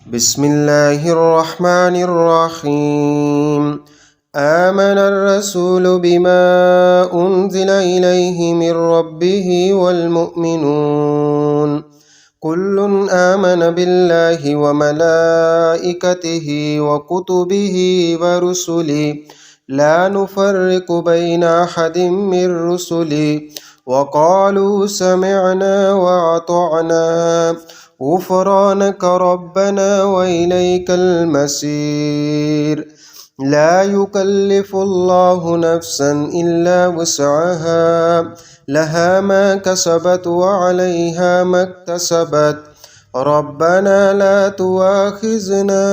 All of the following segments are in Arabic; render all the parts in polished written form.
بسم الله الرحمن الرحيم. آمن الرسول بما أنزل إليه من ربه والمؤمنون كل آمن بالله وملائكته وكتبه ورسله لا نفرق بين أحد من رسله وقالوا سمعنا وأطعنا غفرانك ربنا وإليك المصير. لا يكلف الله نفسا إلا وسعها لها ما كسبت وعليها ما اكتسبت ربنا لا تؤاخذنا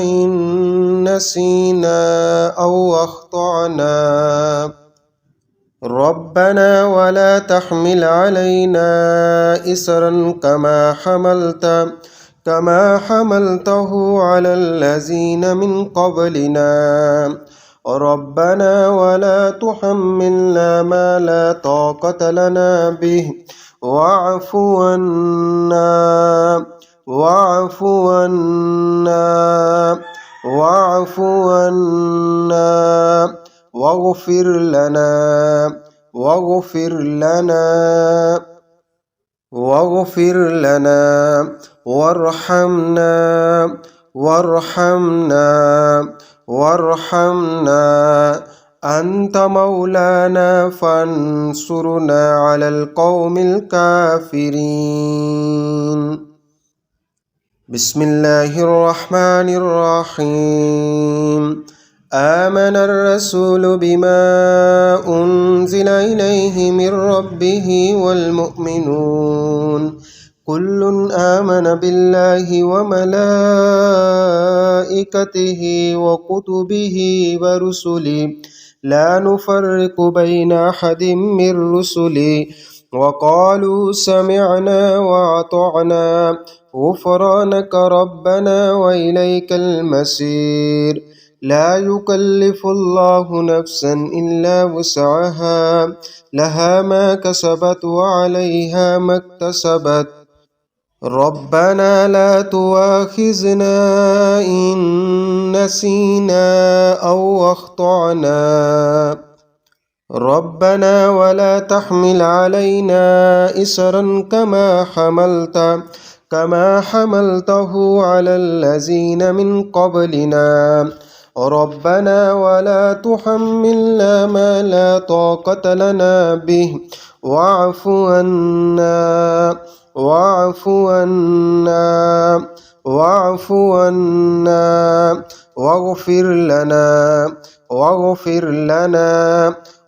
إن نسينا أو أخطأنا ربنا ولا تحمل علينا إصرا كما حملته على الذين من قبلنا ربنا ولا تحملنا ما لا طاقة لنا به واعف عنا واغفر لنا وارحمنا أنت مولانا فانصرنا على القوم الكافرين. بسم الله الرحمن الرحيم. آمن الرسول بما أنزل إليه من ربه والمؤمنون كل آمن بالله وملائكته وكتبه ورسله لا نفرق بين أحد من رسله وقالوا سمعنا وأطعنا غفرانك ربنا وإليك المصير. لا يكلف الله نفسا إلا وسعها لها ما كسبت وعليها ما اكتسبت ربنا لا تؤاخذنا إن نسينا أو أخطأنا ربنا ولا تحمل علينا إصرا كما حملته على الذين من قبلنا ربنا ولا تحملنا ما لا طاقة لنا به واعف عنا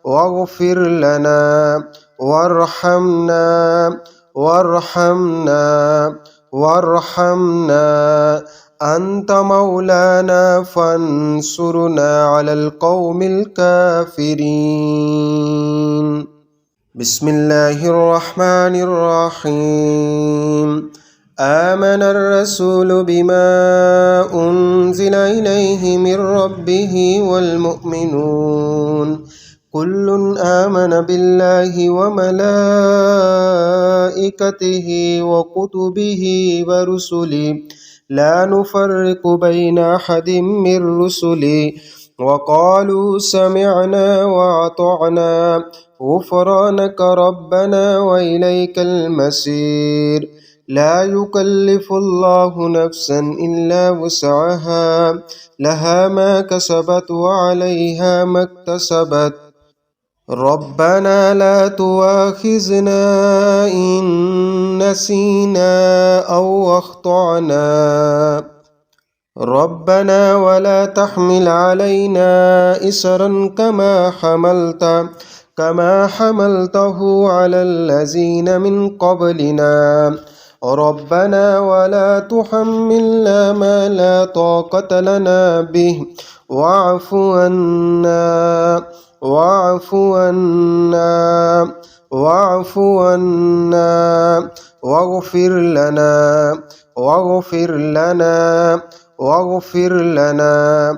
واغفر لنا وارحمنا أنت مولانا فانصرنا على القوم الكافرين. بسم الله الرحمن الرحيم. آمن الرسول بما أنزل إليه من ربه والمؤمنون كل آمن بالله وملائكته وكتبه ورسله لا نفرق بين أحد من رسله وقالوا سمعنا وأطعنا غفرانك ربنا وإليك المصير. لا يكلف الله نفسا إلا وسعها لها ما كسبت وعليها ما اكتسبت ربنا لا تؤاخذنا إن نسينا أو أخطأنا ربنا ولا تحمل علينا إصرا كما حملته على الذين من قبلنا ربنا ولا تحملنا ما لا طاقة لنا به واعف عنا واغفر لنا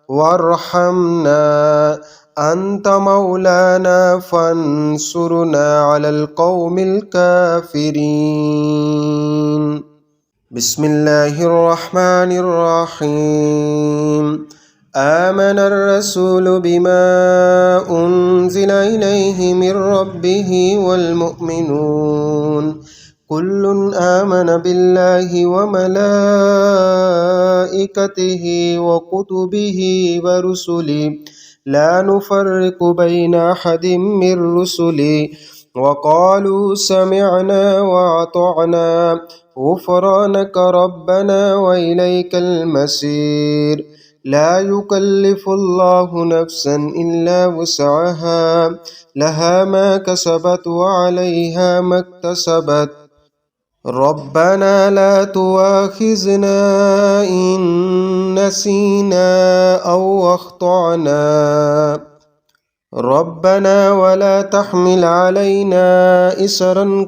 وارحمنا أنت مولانا فانصرنا على القوم الكافرين. بسم الله الرحمن الرحيم. آمن الرسول بما أنزل إليه من ربه والمؤمنون كل آمن بالله وملائكته وكتبه ورسله لا نفرق بين أحد من رسله وقالوا سمعنا وأطعنا غفرانك ربنا وإليك المصير. لا يكلف الله نفسا إلا وسعها لها ما كسبت وعليها ما اكتسبت. ربنا لا تؤاخذنا إن نسينا أو أخطأنا ربنا ولا تحمل علينا إصرا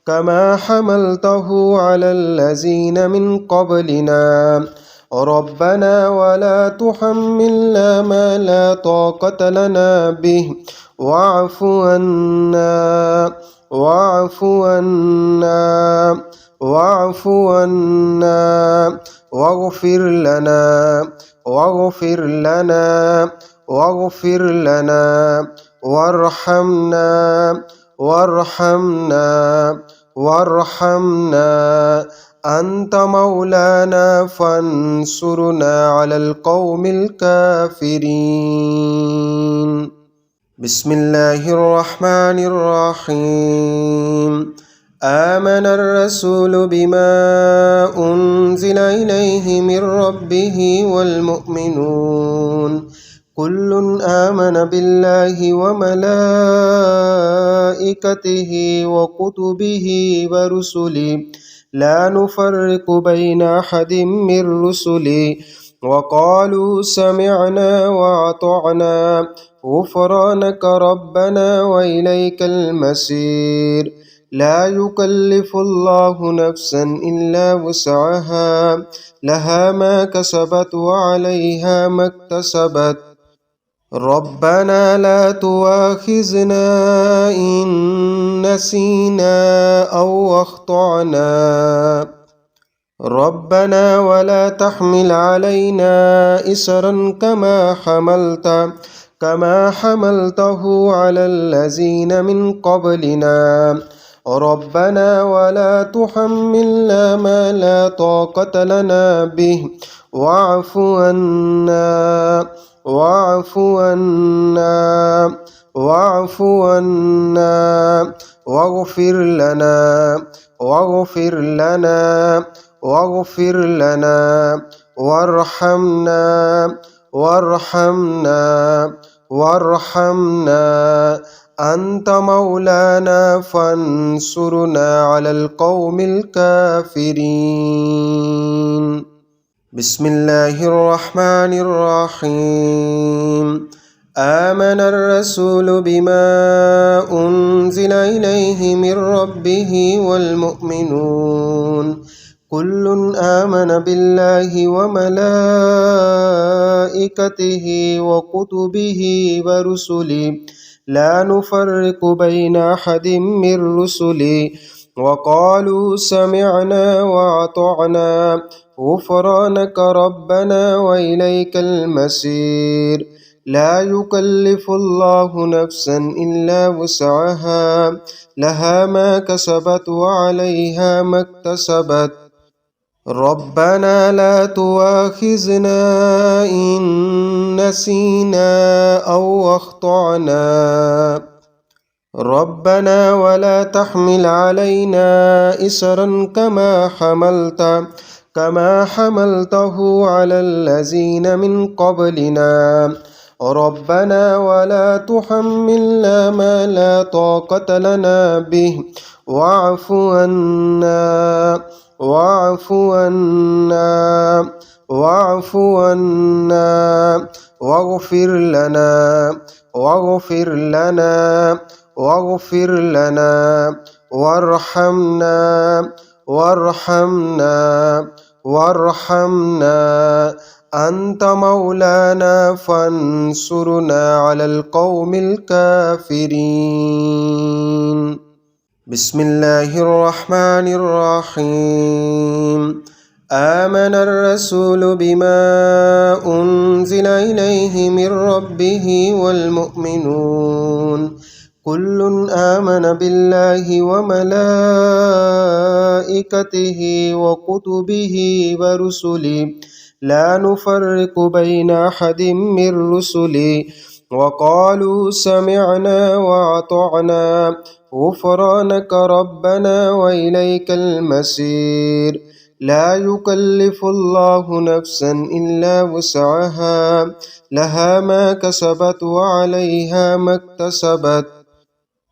كما حملته على الذين من قبلنا ربنا ولا تحملنا ما لا طاقة لنا به واعف عنا واغفر لنا وارحمنا أنت مولانا فانصرنا على القوم الكافرين. بسم الله الرحمن الرحيم. آمن الرسول بما أنزل إليه من ربه والمؤمنون كل آمن بالله وملائكته وكتبه ورسله لا نفرق بين أحد من رسله وقالوا سمعنا وأطعنا غفرانك ربنا وإليك المصير. لا يكلف الله نفسا إلا وسعها لها ما كسبت وعليها ما اكتسبت. ربنا لا تؤاخذنا إن نسينا أو أخطأنا ربنا ولا تحمل علينا إصرا كما حملته على الذين من قبلنا ربنا ولا تحملنا ما لا طاقة لنا به واعف عنا واغفر لنا وارحمنا أنت مولانا فانصرنا على القوم الكافرين. بسم الله الرحمن الرحيم. آمن الرسول بما أنزل إليه من ربه والمؤمنون كل آمن بالله وملائكته وكتبه ورسله لا نفرق بين أحد من رسله وقالوا سمعنا وأطعنا غفرانك ربنا وإليك المصير. لا يكلف الله نفسا إلا وسعها لها ما كسبت وعليها ما اكتسبت. ربنا لا تؤاخذنا إن نسينا أو أخطأنا ربنا ولا تحمل علينا إصرا كما حملته على الذين من قبلنا ربنا ولا تحملنا ما لا طاقة لنا به واعف عنا واغفر لنا وارحمنا أنت مولانا فانصرنا على القوم الكافرين. بسم الله الرحمن الرحيم. آمن الرسول بما أنزل إليه من ربه والمؤمنون كل آمن بالله وملائكته وكتبه ورسله لا نفرق بين أحد من رسله وقالوا سمعنا وأطعنا غفرانك ربنا وإليك المصير. لا يكلف الله نفسا إلا وسعها لها ما كسبت وعليها ما اكتسبت.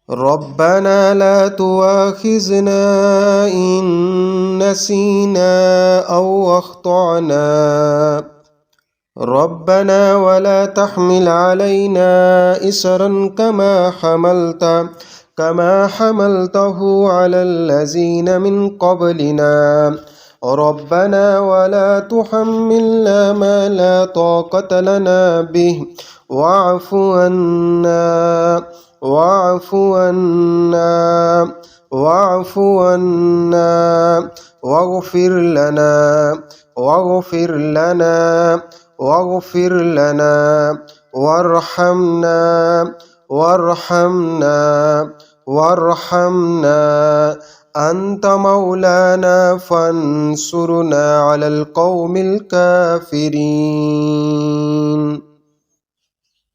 ربنا لا تؤاخذنا إن نسينا أو أخطأنا ربنا ولا تحمل علينا إصرا كما حملته على الذين من قبلنا ربنا ولا تحملنا ما لا طاقة لنا به واعف عنا واغفر لنا وارحمنا أنت مولانا فانصرنا على القوم الكافرين.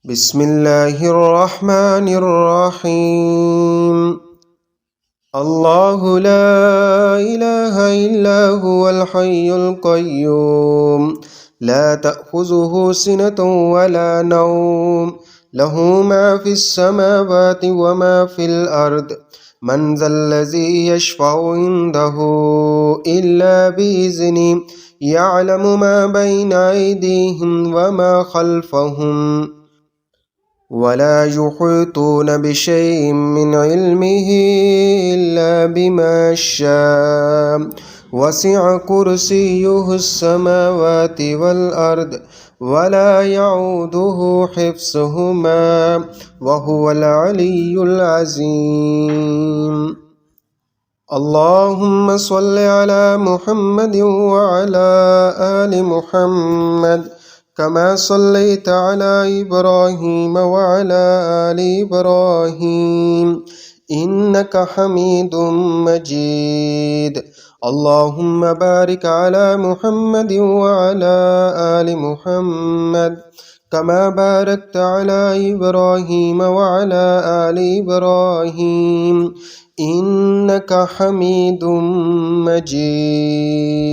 بسم الله الرحمن الرحيم. الله لا إله إلا هو الحي القيوم لا تأخذه سنة ولا نوم له ما في السماوات وما في الأرض من ذا الذي يشفع عنده إلا بإذنه يعلم ما بين أيديهم وما خلفهم ولا يحيطون بشيء من علمه إلا بما شاء وسع كرسيه السماوات والأرض ولا يعوده حفظهما وهو العلي العظيم. اللهم صل على محمد وعلى آل محمد كما صليت على إبراهيم وعلى آل إبراهيم إنك حميد مجيد. اللهم بارك على محمد وعلى آل محمد كما باركت على إبراهيم وعلى آل إبراهيم إنك حميد مجيد.